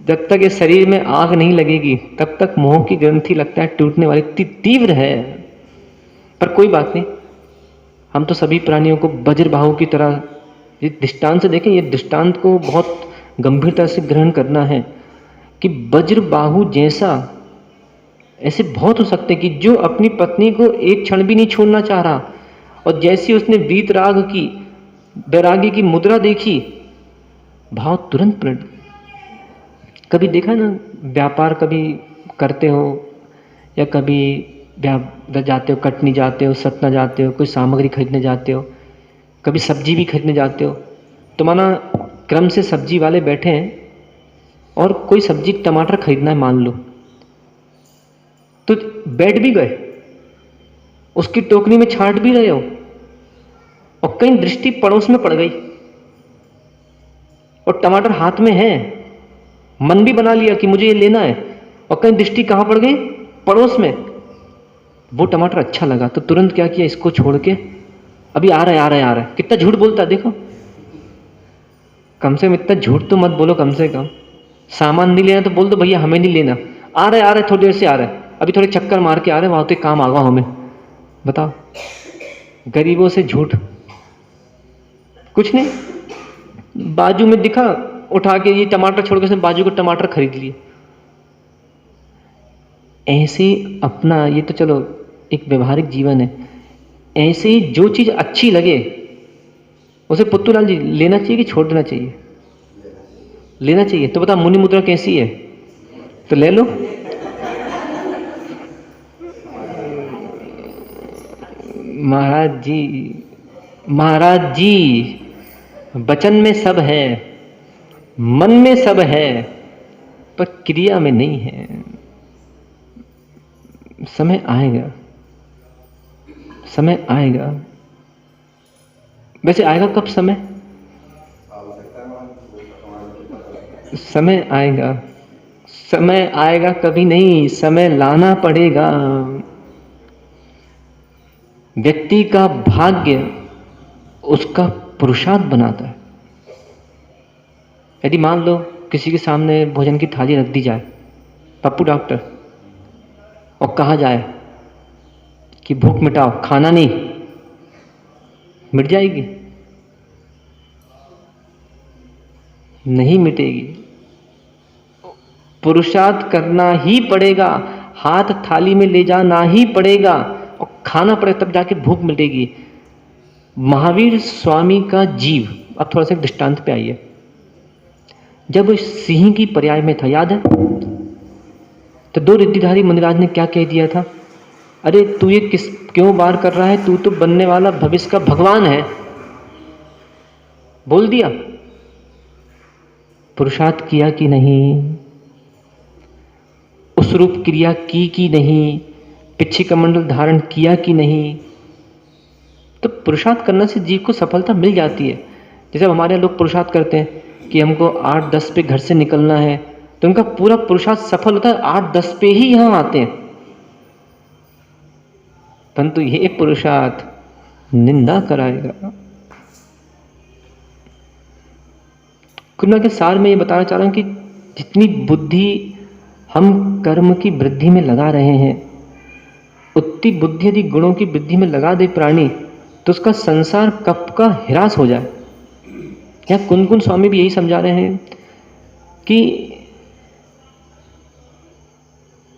जब तक ये शरीर में आग नहीं लगेगी तब तक मोह की ग्रंथि लगता है टूटने वाली, तीव्र है। पर कोई बात नहीं, हम तो सभी प्राणियों को वज्रबाहु की तरह ये दृष्टांत से देखें। ये दृष्टांत को बहुत गंभीरता से ग्रहण करना है कि वज्रबाहु जैसा ऐसे बहुत हो सकते हैं कि जो अपनी पत्नी को एक क्षण भी नहीं छोड़ना चाह रहा, और जैसी उसने वीतराग की वैरागी की मुद्रा देखी, भाव तुरंत पलट। कभी देखा ना, व्यापार कभी करते हो या कभी जाते हो, कटनी जाते हो, सतना जाते हो, कोई सामग्री खरीदने जाते हो, कभी सब्जी भी खरीदने जाते हो, तो माना क्रम से सब्जी वाले बैठे हैं और कोई सब्जी टमाटर खरीदना है मान लो, तो बैठ भी गए, उसकी टोकरी में छांट भी रहे हो और कहीं दृष्टि पड़ोस में पड़ गई और टमाटर हाथ में है, मन भी बना लिया कि मुझे ये लेना है, और कहीं दृष्टि कहां पड़ गई? पड़ोस में। वो टमाटर अच्छा लगा तो तुरंत क्या किया, इसको छोड़ के अभी आ रहा है। कितना झूठ बोलता है देखो। कम से कम इतना झूठ तो मत बोलो, कम से कम सामान नहीं लेना तो बोल दो भैया हमें नहीं लेना, आ रहे थोड़ी देर से आ रहे, अभी थोड़े चक्कर मार के आ रहे, वहां तो काम आ गया हमें। बताओ, गरीबों से झूठ कुछ नहीं। बाजू में दिखा, उठा के ये टमाटर छोड़ के उसने बाजू को टमाटर खरीद लिए। ऐसे अपना, ये तो चलो एक व्यवहारिक जीवन है, ऐसे ही जो चीज़ अच्छी लगे उसे पुत्तूलाल जी लेना चाहिए कि छोड़ देना चाहिए? लेना चाहिए। तो बता मुनि मुद्रा कैसी है, तो ले लो। महाराज जी, महाराज जी, वचन में सब है, मन में सब है, पर क्रिया में नहीं है। समय आएगा, समय आएगा। वैसे आएगा कब समय? समय आएगा, समय आएगा कभी नहीं, समय लाना पड़ेगा। व्यक्ति का भाग्य उसका पुरुषार्थ बनाता है। यदि मान लो किसी के सामने भोजन की थाली रख दी जाए, पप्पू डॉक्टर, और कहा जाए कि भूख मिटाओ, खाना नहीं, मिट जाएगी? नहीं मिटेगी। पुरुषार्थ करना ही पड़ेगा, हाथ थाली में ले जाना ही पड़ेगा और खाना पड़े, तब जाके भूख मिटेगी। महावीर स्वामी का जीव, अब थोड़ा सा एक दृष्टांत पे आइए। जब सिंह की पर्याय में था, याद है? तो दो रिद्धिधारी मुनिराज ने क्या कह दिया था? अरे तू ये क्यों वार कर रहा है, तू तो बनने वाला भविष्य का भगवान है। बोल दिया। पुरुषार्थ किया कि नहीं? उस रूप क्रिया की कि नहीं? पिछी कमंडल धारण किया कि नहीं? तो पुरुषार्थ करने से जीव को सफलता मिल जाती है। जैसे हमारे यहाँ लोग पुरुषार्थ करते हैं कि हमको 8-10 पे घर से निकलना है, तो उनका पूरा पुरुषार्थ सफल होता है, 8-10 पे ही यहाँ आते हैं। परंतु ये पुरुषार्थ निंदा कराएगा। कुल के सार में ये बताना चाह रहा हूं कि जितनी बुद्धि हम कर्म की वृद्धि में लगा रहे हैं, उतनी बुद्धि यदि गुणों की वृद्धि में लगा दे प्राणी, तो उसका संसार कब का हिरास हो जाए। या कुन स्वामी भी यही समझा रहे हैं कि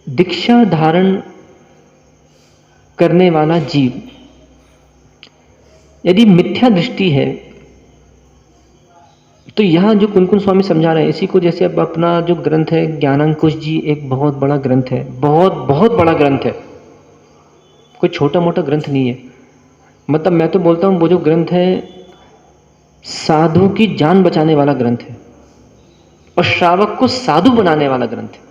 दीक्षा धारण करने वाला जीव यदि मिथ्या दृष्टि है, तो यहाँ जो कुन स्वामी समझा रहे हैं इसी को, जैसे अब अपना जो ग्रंथ है ज्ञानांकुश जी, एक बहुत बड़ा ग्रंथ है, बहुत बड़ा ग्रंथ है, कोई छोटा मोटा ग्रंथ नहीं है। मतलब मैं तो बोलता हूँ वो जो ग्रंथ है साधु की जान बचाने वाला ग्रंथ है और श्रावक को साधु बनाने वाला ग्रंथ है।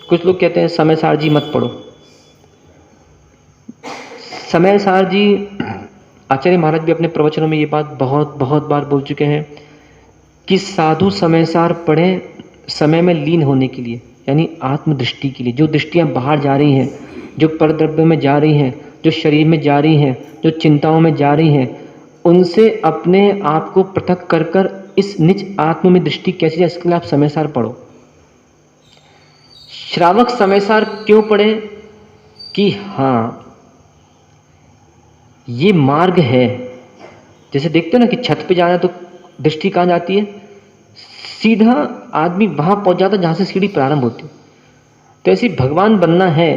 कुछ लोग कहते हैं समय सार जी मत पढ़ो। समय सार जी, आचार्य महाराज भी अपने प्रवचनों में ये बात बहुत बार बोल चुके हैं कि साधु समय सार पढ़ें समय में लीन होने के लिए, यानी आत्मदृष्टि के लिए। जो दृष्टियां बाहर जा रही हैं, जो परद्रव्य में जा रही हैं, जो शरीर में जा रही हैं, जो चिंताओं में जा रही हैं, उनसे अपने आप को पृथक कर इस निज आत्म में दृष्टि कैसे जाए, इसके लिए आप समय सार पढ़ो। श्रावक समय सार क्यों पढ़े? कि हाँ ये मार्ग है। जैसे देखते हो ना कि छत पे जाना तो दृष्टि कहाँ जाती है? सीधा आदमी वहां पहुंच जाता जहां से सीढ़ी प्रारंभ होती है। तो ऐसे भगवान बनना है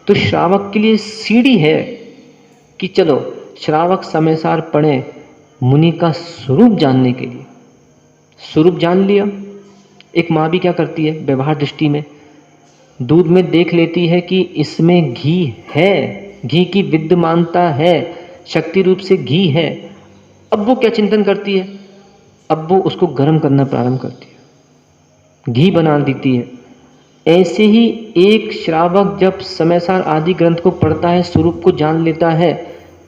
तो श्रावक के लिए सीढ़ी है कि चलो श्रावक समय सार पढ़े मुनि का स्वरूप जानने के लिए। स्वरूप जान लिया। एक माँ भी क्या करती है व्यवहार दृष्टि में, दूध में देख लेती है कि इसमें घी है, घी की विद्यमानता है, शक्ति रूप से घी है। अब वो क्या चिंतन करती है? अब वो उसको गर्म करना प्रारंभ करती है, घी बना देती है। ऐसे ही एक श्रावक जब समयसार आदि ग्रंथ को पढ़ता है, स्वरूप को जान लेता है,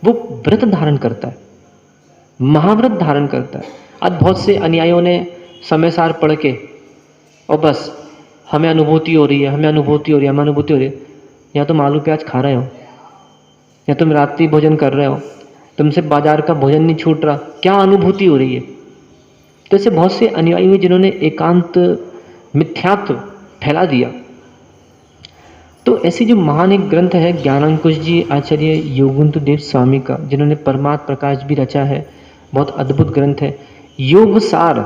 वो व्रत धारण करता है, महाव्रत धारण करता है। आज बहुत से अनुयायियों ने समयसार पढ़ के और बस हमें अनुभूति हो रही है, हमें अनुभूति हो रही है, हमें अनुभूति हो रही है। या तुम आलू प्याज खा रहे हो, या तुम रात्रि भोजन कर रहे हो, तुमसे बाजार का भोजन नहीं छूट रहा, क्या अनुभूति हो रही है? तो ऐसे बहुत से अनुयायी हुए जिन्होंने एकांत मिथ्यात्व फैला दिया। तो ऐसे जो महान एक ग्रंथ है ज्ञानांकुश जी आचार्य योगेंद्र देव स्वामी का, जिन्होंने परमात्म प्रकाश भी रचा है, बहुत अद्भुत ग्रंथ है योग सार,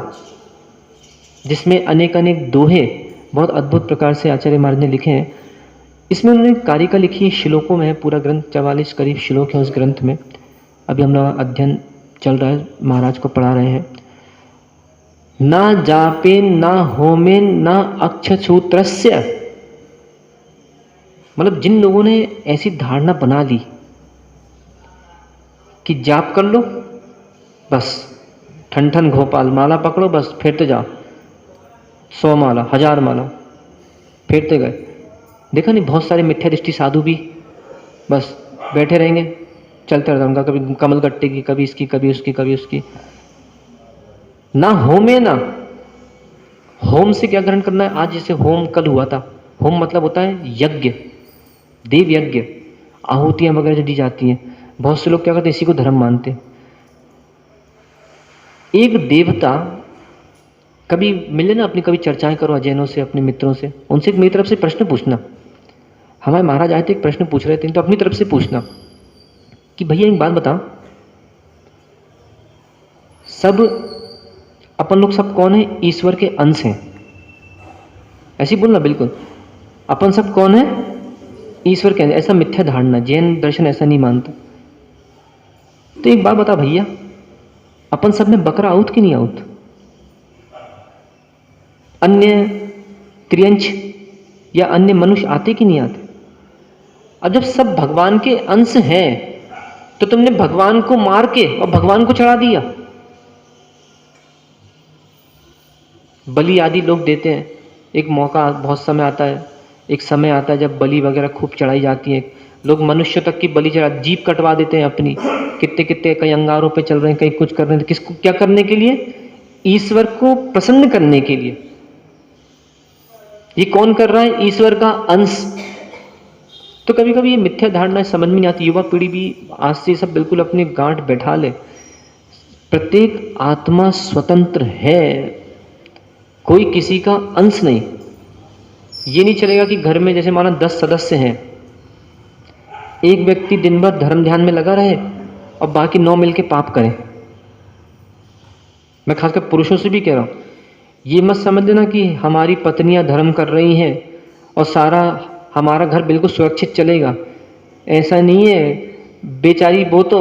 जिसमें अनेक दोहे बहुत अद्भुत प्रकार से आचार्य महाराज ने लिखे हैं। इसमें उन्होंने कारिका लिखी है, श्लोकों में है पूरा ग्रंथ, 44 करीब श्लोक है उस ग्रंथ में। अभी हम लोग अध्ययन चल रहा है, महाराज को पढ़ा रहे हैं। ना जापेन ना होमेन ना अक्षसूत्रस्य, मतलब जिन लोगों ने ऐसी धारणा बना ली कि जाप कर लो बस, ठन ठन गोपाल माला पकड़ो बस फेरते जाओ, 100 माला 1000 माला फेरते गए। देखा नहीं, बहुत सारे मिथ्या दृष्टि साधु भी बस बैठे रहेंगे, चलते रहता उनका, कभी कमल गट्टे की, कभी इसकी, कभी उसकी, कभी उसकी। ना होमे ना, होम से क्या ग्रहण करना है? आज जैसे होम कल हुआ था, होम मतलब होता है यज्ञ, देव यज्ञ, आहुतियां वगैरह जो दी जाती हैं। बहुत से लोग क्या करते हैं, इसी को धर्म मानते हैं। एक देवता, कभी मिले ना अपनी, कभी चर्चाएं करो अजैनों से, अपने मित्रों से, उनसे मेरी तरफ से प्रश्न पूछना। हमारे महाराज आए थे, एक प्रश्न पूछ रहे थे, तो अपनी तरफ से पूछना कि भैया एक बात बताओ, सब अपन लोग सब कौन है? ईश्वर के अंश हैं। ऐसे ही बोलना बिल्कुल, अपन सब कौन है? ईश्वर के अंश। ऐसा मिथ्या धारणा, जैन दर्शन ऐसा नहीं मानता। तो एक बात बता भैया, अपन सब में बकरा आउत कि नहीं आउत? अन्य त्रियंश या अन्य मनुष्य आते कि नहीं आते? अब जब सब भगवान के अंश हैं तो तुमने भगवान को मार के और भगवान को चढ़ा दिया। बलि आदि लोग देते हैं, एक मौका बहुत समय आता है, एक समय आता है जब बलि वगैरह खूब चढ़ाई जाती है। लोग मनुष्य तक की बलि चढ़ा, जीभ कटवा देते हैं अपनी, कितने कितने, कई अंगारों पे चल रहे हैं, कई कुछ कर रहे हैं। किसको क्या करने के लिए? ईश्वर को प्रसन्न करने के लिए। ये कौन कर रहा है? ईश्वर का अंश। तो कभी कभी ये मिथ्या धारणा समझ में नहीं आती। युवा पीढ़ी भी आज से सब बिल्कुल अपनी गांठ बैठा ले। प्रत्येक आत्मा स्वतंत्र है, कोई किसी का अंश नहीं। ये नहीं चलेगा कि घर में जैसे माना 10 सदस्य हैं, एक व्यक्ति दिन भर धर्म ध्यान में लगा रहे और बाकी 9 मिलके पाप करें। मैं खासकर पुरुषों से भी कह रहा हूं, ये मत समझ लेना कि हमारी पत्नियां धर्म कर रही हैं और सारा हमारा घर बिल्कुल सुरक्षित चलेगा। ऐसा नहीं है। बेचारी वो तो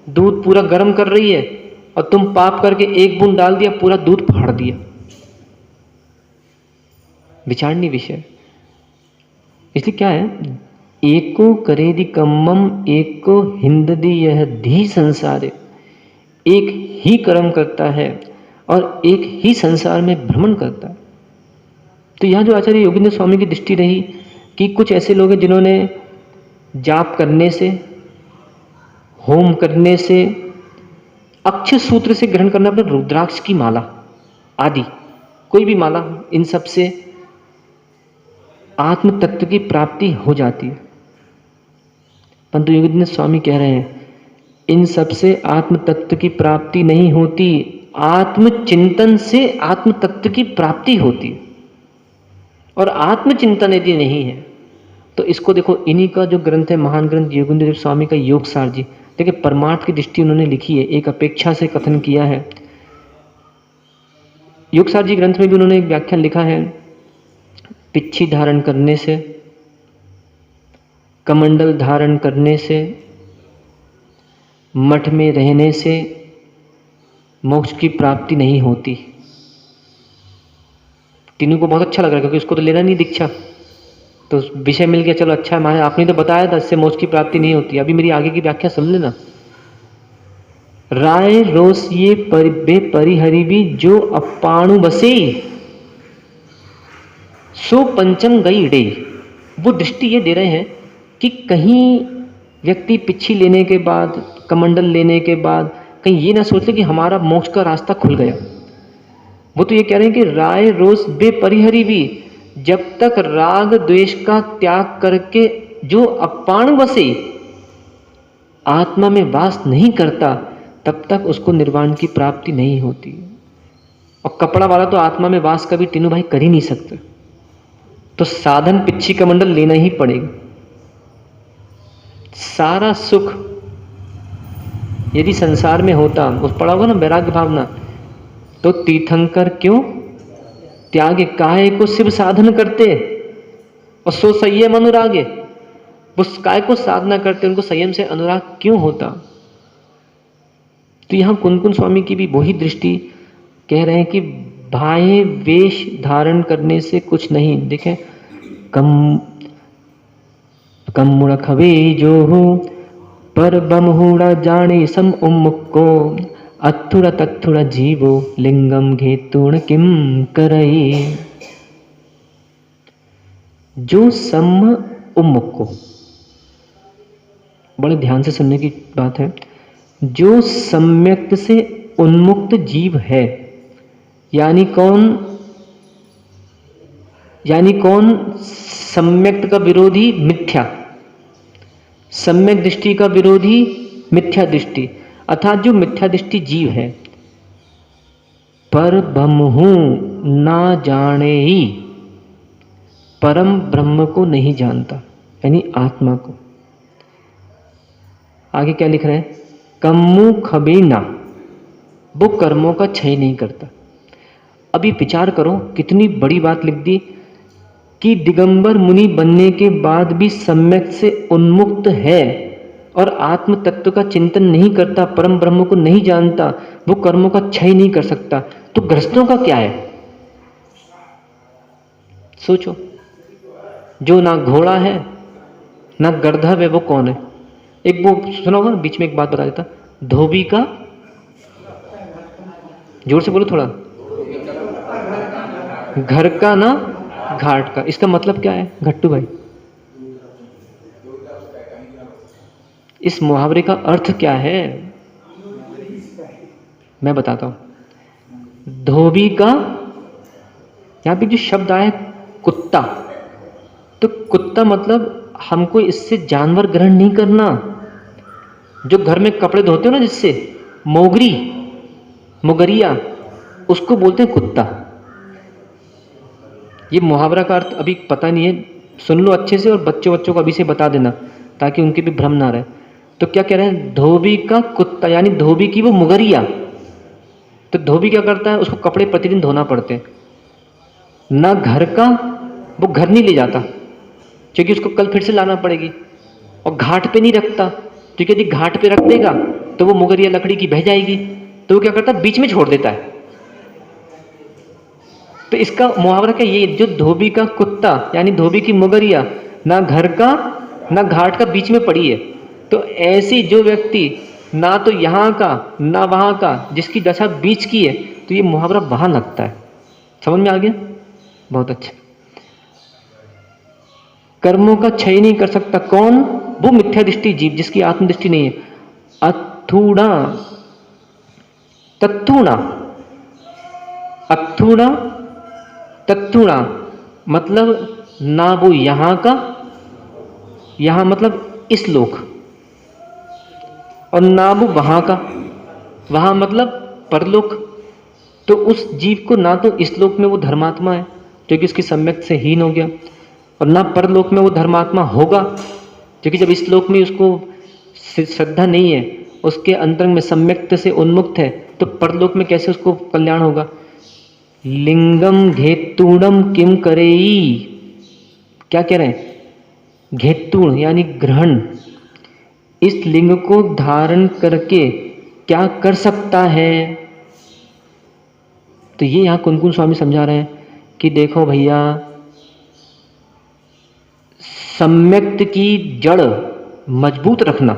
दूध पूरा गर्म कर रही है और तुम पाप करके एक बूंद डाल दिया, पूरा दूध फाड़ दिया। विचारणीय विषय। इसलिए क्या है, एको करेदि कम्मम एको हिंददी यह धी संसारे। एक ही कर्म करता है और एक ही संसार में भ्रमण करता है। तो यहाँ जो आचार्य योगेंद्र स्वामी की दृष्टि रही कि कुछ ऐसे लोग हैं जिन्होंने जाप करने से, होम करने से, अक्षय सूत्र से ग्रहण करना, अपने रुद्राक्ष की माला आदि कोई भी माला, इन सब से आत्म तत्व की प्राप्ति हो जाती है। परंतु योगेंद्र स्वामी कह रहे हैं इन सब से आत्म तत्व की प्राप्ति नहीं होती, आत्मचिंतन से आत्म तत्व की प्राप्ति होती है। और आत्मचिंतन यदि नहीं है तो इसको देखो, इन्हीं का जो ग्रंथ है, महान ग्रंथ योगेंद्र स्वामी का योग सार जी, देखिए परमार्थ की दृष्टि उन्होंने लिखी है, एक अपेक्षा से कथन किया है। योग सार जी ग्रंथ में भी उन्होंने एक व्याख्यान लिखा है, पिच्छी धारण करने से, कमंडल धारण करने से, मठ में रहने से मोक्ष की प्राप्ति नहीं होती। तीनों को बहुत अच्छा लग रहा है क्योंकि उसको तो लेना नहीं दीक्षा, तो विषय मिल गया, चलो अच्छा है महाराज आपने तो बताया था इससे मोक्ष की प्राप्ति नहीं होती। अभी मेरी आगे की व्याख्या सुन लेना। राय रोस ये बे परिहरिवी जो अपाणु बसे सो पंचम गई डे। वो दृष्टि ये दे रहे हैं कि कहीं व्यक्ति पिच्छी लेने के बाद, कमंडल लेने के बाद कहीं ये ना सोच ले कि हमारा मोक्ष का रास्ता खुल गया। वो तो ये कह रहे हैं कि राय रोष बेपरिहरी भी, जब तक राग द्वेष का त्याग करके जो अपाण बसे आत्मा में वास नहीं करता, तब तक उसको निर्वाण की प्राप्ति नहीं होती। और कपड़ा वाला तो आत्मा में वास कभी तीनों भाई कर ही नहीं सकते, तो साधन पिच्छी कमंडल लेना ही पड़ेगा। सारा सुख यदि संसार में होता, उस पड़ा होगा ना वैराग्य भावना, तो तीर्थंकर क्यों त्यागे काहे को शिव साधन करते और सो संयम अनुरागे। वो काय को साधना करते, उनको संयम से अनुराग क्यों होता? तो यहाँ कुनकुन स्वामी की भी वही दृष्टि कह रहे हैं कि बाह्य वेश धारण करने से कुछ नहीं। देखें, कम कम मुड़खवे जो हो पर बमहुड़ा जाने सम उम्मुख को अथुड़ा तथुड़ा जीवो लिंगम घेतुण किम करई। जो सम उम्मुख को, बड़े ध्यान से सुनने की बात है, जो सम्यक से उन्मुक्त जीव है, यानी कौन सम्यक का विरोधी मिथ्या, सम्यक दृष्टि का विरोधी मिथ्या दृष्टि, अर्थात जो मिथ्या दृष्टि जीव है, पर ब्रह्महु ना जाने ही, परम ब्रह्म को नहीं जानता, यानी आत्मा को। आगे क्या लिख रहे हैं? कम्मु खबेना, वो कर्मों का क्षय नहीं करता। अभी विचार करो, कितनी बड़ी बात लिख दी कि दिगंबर मुनि बनने के बाद भी सम्यक से उन्मुक्त है और आत्म तत्व का चिंतन नहीं करता, परम ब्रह्म को नहीं जानता, वो कर्मों का क्षय नहीं कर सकता। तो गृहस्थों का क्या है? सोचो, जो ना घोड़ा है ना गर्दभ है, वो कौन है? एक वो सुना होगा, बीच में एक बात बता देता, धोबी का, जोर से बोलो थोड़ा, घर का ना घाट का। इसका मतलब क्या है घट्टू भाई? इस मुहावरे का अर्थ क्या है? मैं बताता हूं। धोबी का, यहां पे जो शब्द आया है कुत्ता, तो कुत्ता मतलब हमको इससे जानवर ग्रहण नहीं करना। जो घर में कपड़े धोते हो ना जिससे, मोगरी, मुगरिया, उसको बोलते हैं कुत्ता। ये मुहावरा का अर्थ अभी पता नहीं है, सुन लो अच्छे से और बच्चों को अभी से बता देना ताकि उनके भी भ्रम ना रहे। तो क्या कह रहे हैं? धोबी का कुत्ता, यानी धोबी की वो मुगरिया। तो धोबी क्या करता है? उसको कपड़े प्रतिदिन धोना पड़ते हैं। ना घर का, वो घर नहीं ले जाता क्योंकि उसको कल फिर से लाना पड़ेगी, और घाट पे नहीं रखता क्योंकि यदि घाट पे रख देगा तो वो मुगरिया लकड़ी की बह जाएगी। तो वो क्या करता है? बीच में छोड़ देता है। तो इसका मुहावरा क्या? ये जो धोबी का कुत्ता यानी धोबी की मुगरिया, ना घर का ना घाट का, बीच में पड़ी है। तो ऐसी जो व्यक्ति ना तो यहाँ का ना वहाँ का, जिसकी दशा बीच की है, तो ये मुहावरा वहाँ लगता है। समझ में आ गया? बहुत अच्छा। कर्मों का क्षय नहीं कर सकता कौन? वो मिथ्या दृष्टि जीव, जिसकी आत्मदृष्टि नहीं है। अथूड़ा तत्थुणा, अथूड़ा तत्थुणा मतलब ना वो यहाँ का, यहाँ मतलब इस लोक, और ना वो वहाँ का, वहाँ मतलब परलोक। तो उस जीव को ना तो इस लोक में वो धर्मात्मा है क्योंकि उसकी सम्यक से हीन हो गया, और ना परलोक में वो धर्मात्मा होगा क्योंकि जब इस लोक में उसको श्रद्धा नहीं है, उसके अंतरंग में सम्यक्त से उन्मुक्त है, तो परलोक में कैसे उसको कल्याण होगा? लिंगम घेतुणम किम करेई। क्या कह रहे हैं? घेतुण यानी ग्रहण, इस लिंग को धारण करके क्या कर सकता है? तो ये यहाँ कुनकुन स्वामी समझा रहे हैं कि देखो भैया, सम्यक्त की जड़ मजबूत रखना,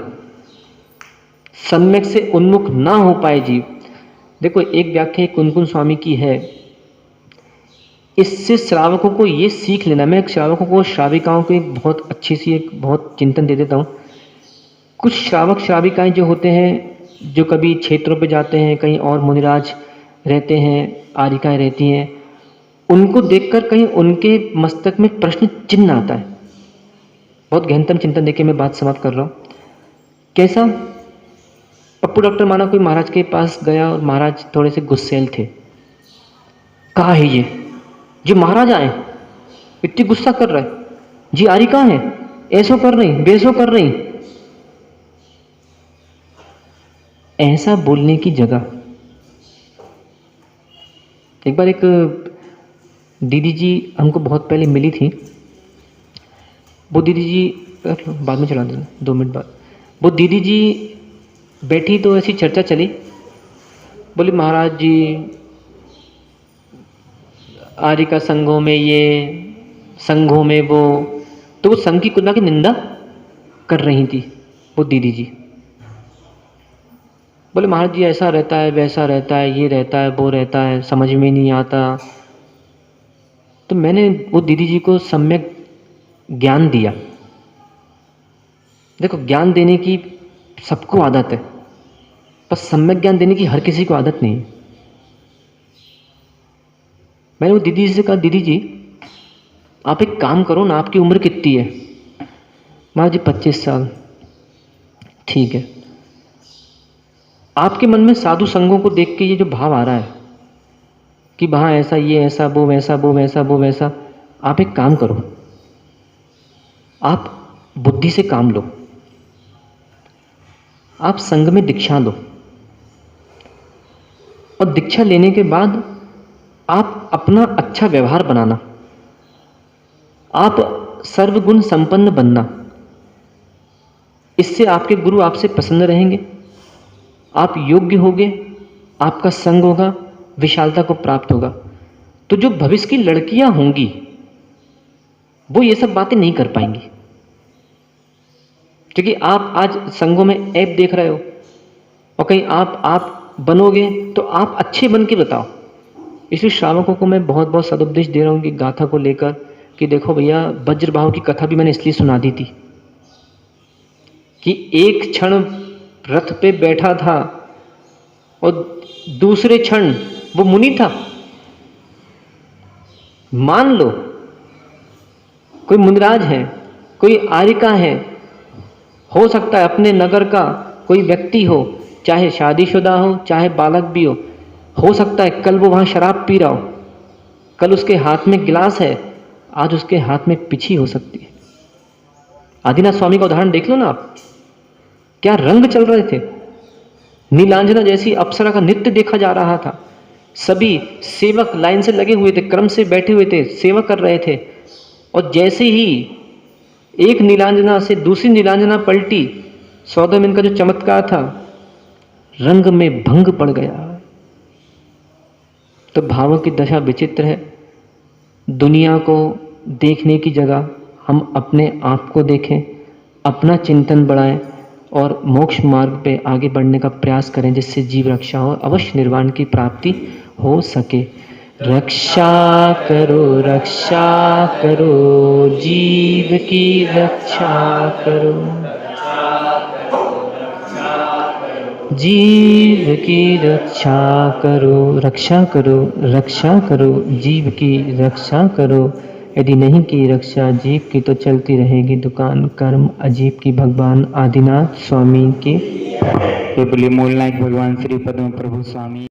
सम्यक से उन्मुख ना हो पाए जीव। देखो, एक व्याख्या कुनकुन स्वामी की है, इससे श्रावकों को ये सीख लेना। मैं श्रावकों को, श्राविकाओं को एक बहुत अच्छी सी एक बहुत चिंतन दे देता हूँ। कुछ श्रावक श्राविकाएं जो होते हैं, जो कभी क्षेत्रों पे जाते हैं, कहीं और मुनिराज रहते हैं, आरिकाएं रहती हैं, उनको देखकर कहीं उनके मस्तक में प्रश्न चिन्ह आता है। बहुत गहनतम चिंतन देके मैं बात समाप्त कर रहा हूँ। कैसा? पप्पू डॉक्टर माना कोई महाराज के पास गया और महाराज थोड़े से गुस्सैल थे। कहा है ये जो महाराज आए इतनी गुस्सा कर रहा है, जी आरिका है ऐसो कर रही, बेसो कर रही। ऐसा बोलने की जगह एक बार एक दीदी जी हमको बहुत पहले मिली थी। वो दीदी जी रख लो, बाद में चला देना, 2 मिनट बाद। वो दीदी जी बैठी तो ऐसी चर्चा चली, बोली महाराज जी आर्य का संघों में ये, संघों में वो, तो वो संघ की कुंदा की निंदा कर रही थी वो दीदी जी। बोले महाराज जी ऐसा रहता है, वैसा रहता है, ये रहता है, वो रहता है, समझ में नहीं आता। तो मैंने वो दीदी जी को सम्यक ज्ञान दिया। देखो ज्ञान देने की सबको आदत है, पर सम्यक ज्ञान देने की हर किसी को आदत नहीं है। मैंने वो दीदी जी से कहा, दीदी जी आप एक काम करो ना, आपकी उम्र कितनी है? महाराज जी 25 साल। ठीक है, आपके मन में साधु संघों को देख के ये जो भाव आ रहा है कि वहाँ ऐसा, ये ऐसा, वो वैसा, वो वैसा, वो वैसा, आप एक काम करो, आप बुद्धि से काम लो, आप संघ में दीक्षा लो, और दीक्षा लेने के बाद आप अपना अच्छा व्यवहार बनाना, आप सर्वगुण संपन्न बनना। इससे आपके गुरु आपसे प्रसन्न रहेंगे, आप योग्य होगे, आपका संग होगा, विशालता को प्राप्त होगा। तो जो भविष्य की लड़कियां होंगी वो ये सब बातें नहीं कर पाएंगी, क्योंकि आप आज संघों में ऐप देख रहे हो, और कहीं आप बनोगे तो आप अच्छे बन के बताओ। इसलिए श्रावकों को मैं बहुत बहुत सदुपदेश दे रहा हूँ कि गाथा को लेकर, कि देखो भैया वज्रबाहु की कथा भी मैंने इसलिए सुना दी थी कि एक क्षण रथ पे बैठा था और दूसरे क्षण वो मुनि था। मान लो कोई मुनिराज है, कोई आर्यिका है, हो सकता है अपने नगर का कोई व्यक्ति हो, चाहे शादीशुदा हो चाहे बालक भी हो सकता है कल वो वहाँ शराब पी रहा हो, कल उसके हाथ में गिलास है, आज उसके हाथ में पिछी हो सकती है। आदिनाथ स्वामी का उदाहरण देख लो ना आप, क्या रंग चल रहे थे, नीलांजना जैसी अप्सरा का नृत्य देखा जा रहा था, सभी सेवक लाइन से लगे हुए थे, क्रम से बैठे हुए थे, सेवा कर रहे थे, और जैसे ही एक नीलांजना से दूसरी नीलांजना पलटी, सौदामिन का जो चमत्कार था, रंग में भंग पड़ गया। तो भावों की दशा विचित्र है। दुनिया को देखने की जगह हम अपने आप को देखें, अपना चिंतन बढ़ाएं और मोक्ष मार्ग पे आगे बढ़ने का प्रयास करें, जिससे जीव रक्षा हो, अवश्य निर्वाण की प्राप्ति हो सके। रक्षा करो जीव की रक्षा करो, जीव की रक्षा करो, रक्षा करो जीव की रक्षा करो। यदि नहीं की रक्षा जीव की तो चलती रहेगी दुकान कर्म अजीब की। भगवान आदिनाथ स्वामी की। बोलिए मूल नायक भगवान श्री पद्म प्रभु स्वामी